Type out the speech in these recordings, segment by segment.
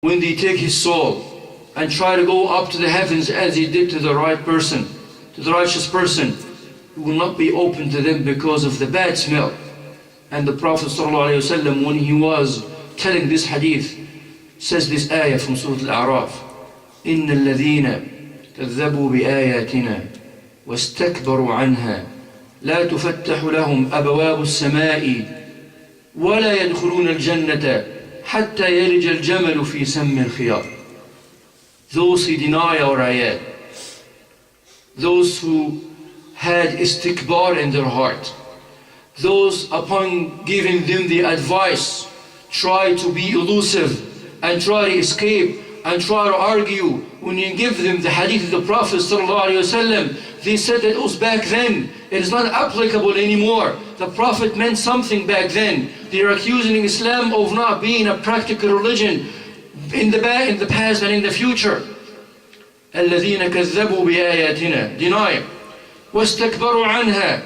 when they take his soul and try to go up to the heavens as he did to the right person, to the righteous person, it will not be open to them because of the bad smell. And the Prophet ﷺ, when he was telling this hadith, says this ayah from Surah Al-A'raf, إِنَّ الَّذِينَ كَذَّبُوا بِآيَاتِنَا وَاسْتَكْبَرُوا عَنْهَا لَا تُفَتَّحُ لَهُمْ أَبْوَابُ السَّمَاءِ وَلَا يَدْخُلُونَ الْجَنَّةَ حَتَّى يَلِجَ الْجَمَلُ فِي سَمِّ الْخِيَاطِ. Those who deny our ayat, those who had istikbar in their heart, those upon giving them the advice try to be elusive and try to escape and try to argue. When you give them the hadith of the Prophet ﷺ, they said that it was back then, it is not applicable anymore. The Prophet meant something back then. They are accusing Islam of not being a practical religion in the past and in the future. الَّذِينَ كَذَّبُوا بِآيَاتِنَا, deny. وَاسْتَكْبَرُوا عَنْهَا,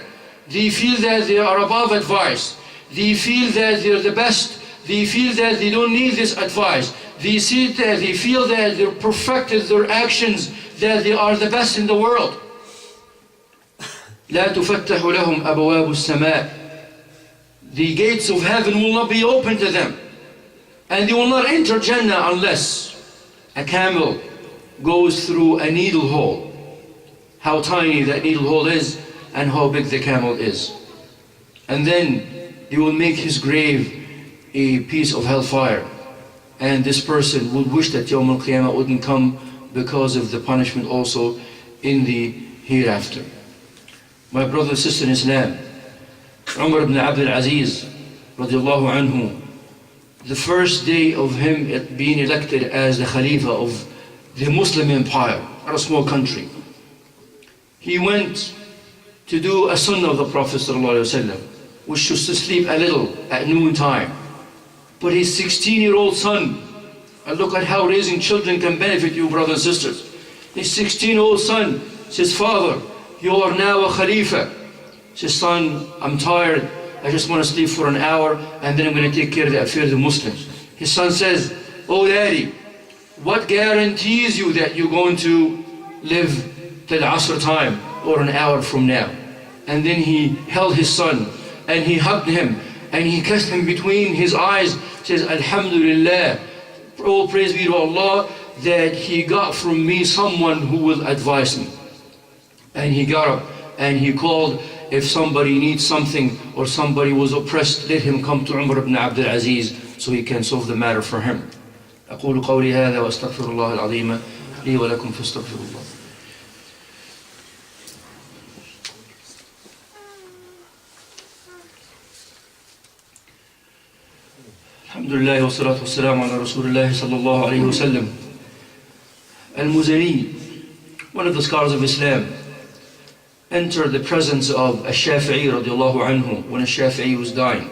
they feel that they are above advice. They feel that they're the best. They feel that they don't need this advice. They feel that they're perfected their actions, that they are the best in the world. لا تفتح لهم أبواب السماء. The gates of heaven will not be open to them. And they will not enter Jannah unless a camel goes through a needle hole. How tiny that needle hole is and how big the camel is. And then they will make his grave a piece of hellfire. And this person would wish that Yawm al-Qiyamah wouldn't come because of the punishment also in the hereafter. My brother and sister in Islam, Umar ibn Abdul Aziz radiallahu anhu, the first day of him being elected as the Khalifa of the Muslim Empire, not a small country, he went to do a sunnah of the Prophet ﷺ, which was to sleep a little at noon time. But his 16-year-old son, and look at how raising children can benefit you, brothers and sisters. His 16-year-old son says, "Father, you are now a Khalifa." He says, "Son, I'm tired. I just want to sleep for an hour and then I'm going to take care of the affairs of the Muslims." His son says, "Oh Daddy, what guarantees you that you're going to live till Asr time or an hour from now?" And then he held his son and he hugged him and he kissed him between his eyes. Says, "Alhamdulillah, all praise be to Allah that he got from me someone who will advise me." And he got up and he called, if somebody needs something or somebody was oppressed, let him come to Umar ibn Abdul Aziz so he can solve the matter for him. أقول قولي هذا وأستغفر الله العظيم لي ولكم فاستغفروا الله. Alhamdulillah wa salatu wa salamu ala Rasulullah sallallahu alayhi wa sallam. Al-Muzani, one of the scholars of Islam, entered the presence of Ash-Shafi'i radiallahu anhu when Ash-Shafi'i was dying.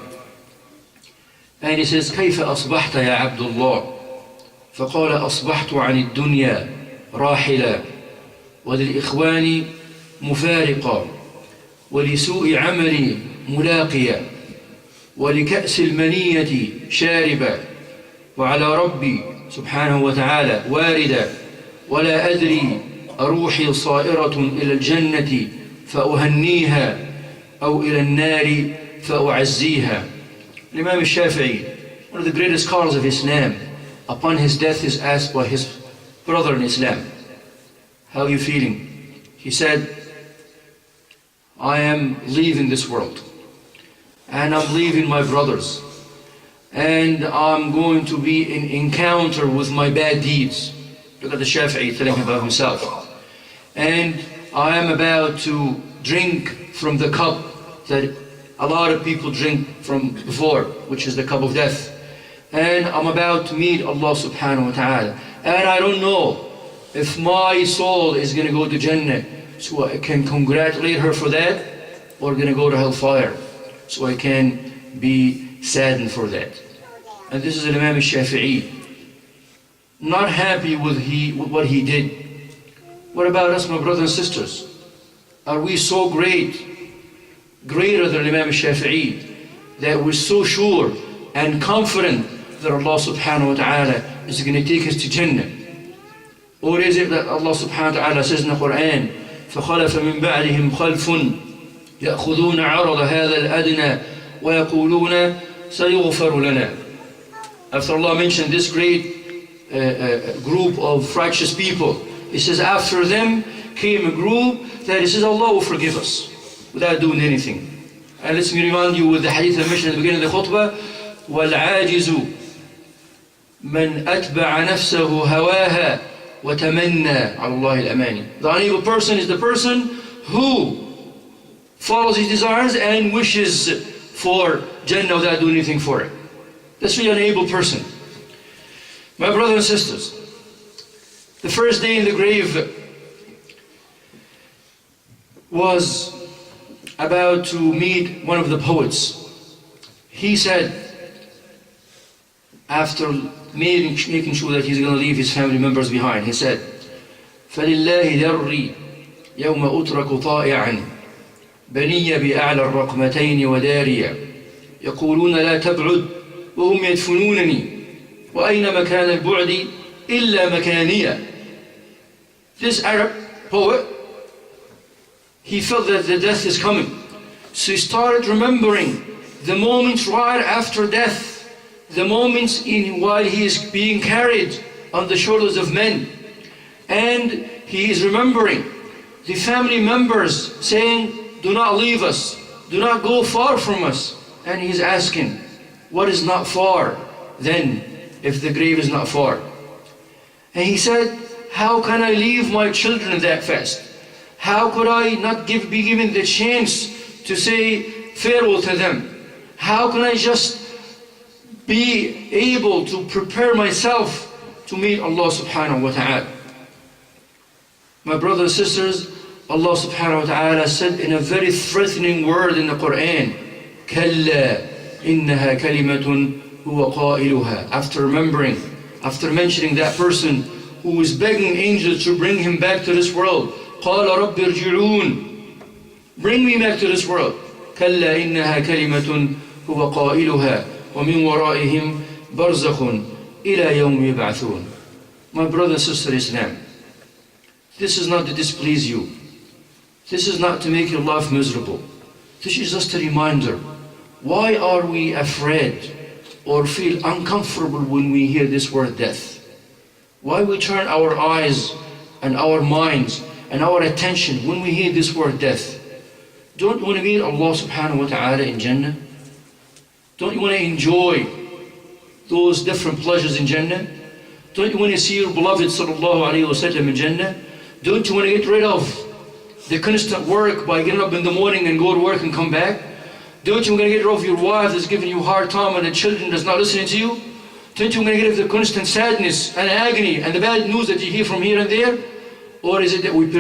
And he says, "كيف أصبحت يا عبد الله?" فقال, "أصبحت عن الدنيا راحلا وللإخوان مفارقا ولسوء عملي ملاقيا ولكأس المنية شاربا وعلى ربي سبحانه وتعالى واردا ولا أدري أروحي صائرة إلى الجنة فأهنيها أو إلى النار فأعزيها." Imam al-Shafi'i, one of the greatest scholars of Islam, upon his death is asked by his brother in Islam, "How are you feeling?" He said, "I am leaving this world and I'm leaving my brothers and I'm going to be in encounter with my bad deeds." Look at the Shafi'i telling about himself. "And I am about to drink from the cup that a lot of people drink from before, which is the cup of death. And I'm about to meet Allah subhanahu wa ta'ala. And I don't know if my soul is going to go to Jannah, so I can congratulate her for that, or going to go to hellfire, so I can be saddened for that." And this is Imam al-Shafi'i, not happy with what he did. What about us, my brothers and sisters? Are we so greater than Imam al-Shafi'i, that we're so sure and confident that Allah subhanahu wa ta'ala is going to take us to Jannah? Or is it that Allah subhanahu wa ta'ala says in the Quran, فَخَلَفَ مِن بَعْدِهِمْ خَلْفٌ يَأْخُذُونَ عَرَضَ هَذَا الْأَدْنَى وَيَقُولُونَ سَيُغْفَرُ لَنَا. After Allah mentioned this great group of righteous people, He says after them came a group that He says Allah will forgive us without doing anything. And let me remind you with the hadith I mentioned at the beginning of the khutbah, وَالْعَاجِزُ مَنْ أَتْبَعَ نَفْسَهُ هَوَاهَا وَتَمَنَّى عَلَى اللَّهِ الْأَمَانِ. The unable person is the person who follows his desires and wishes for Jannah without doing anything for it. That's really an unable person. My brothers and sisters, the first day in the grave was about to meet one of the poets. He said, after making sure that he's going to leave his family members behind, he said, فَلِلَّهِ ذَرِّي يَوْمَ أُتْرَكُ طَائِعًا بَنِيَّ بِأَعْلَى الرَّقْمَتَيْنِ وَدَارِيًا يَقُولُونَ لَا تَبْعُدْ وَهُمْ يَدْفُنُونَنِي وَأَيْنَ مَكَانَ الْبُعْدِ إِلَّا مَكَانِيَ. This Arab poet, he felt that the death is coming. So he started remembering the moments right after death, the moments while he is being carried on the shoulders of men. And he is remembering the family members saying, do not leave us, do not go far from us. And he's asking, what is not far then, if the grave is not far? And he said, how can I leave my children that fast? How could I not be given the chance to say farewell to them? How can I just be able to prepare myself to meet Allah subhanahu wa ta'ala? My brothers and sisters, Allah subhanahu wa ta'ala said in a very threatening word in the Quran, كَلَّا إِنَّهَا كَلِمَةٌ هُوَ قَائِلُهَا. After mentioning that person who was begging angels to bring him back to this world, قَالَ رَبِّ ارْجِعُونَ, bring me back to this world. كَلَّا إِنَّهَا كَلِمَةٌ هُوَ قَائِلُهَا وَمِنْ وَرَائِهِمْ بَرْزَخٌ إِلَى يَوْمِ يُبْعَثُونَ. My brother and sister Islam, this is not to displease you. This is not to make your life miserable. This is just a reminder. Why are we afraid or feel uncomfortable when we hear this word death? Why we turn our eyes and our minds and our attention when we hear this word death? Don't you want to meet Allah subhanahu wa ta'ala in Jannah? Don't you want to enjoy those different pleasures in Jannah? Don't you want to see your beloved sallallahu alayhi wa sallam in Jannah? Don't you want to get rid of the constant work by getting up in the morning and go to work and come back? Don't you want to get rid of your wife that's giving you a hard time and the children that's not listening to you? Don't you want to get rid of the constant sadness and agony and the bad news that you hear from here and there? Or is it that we prefer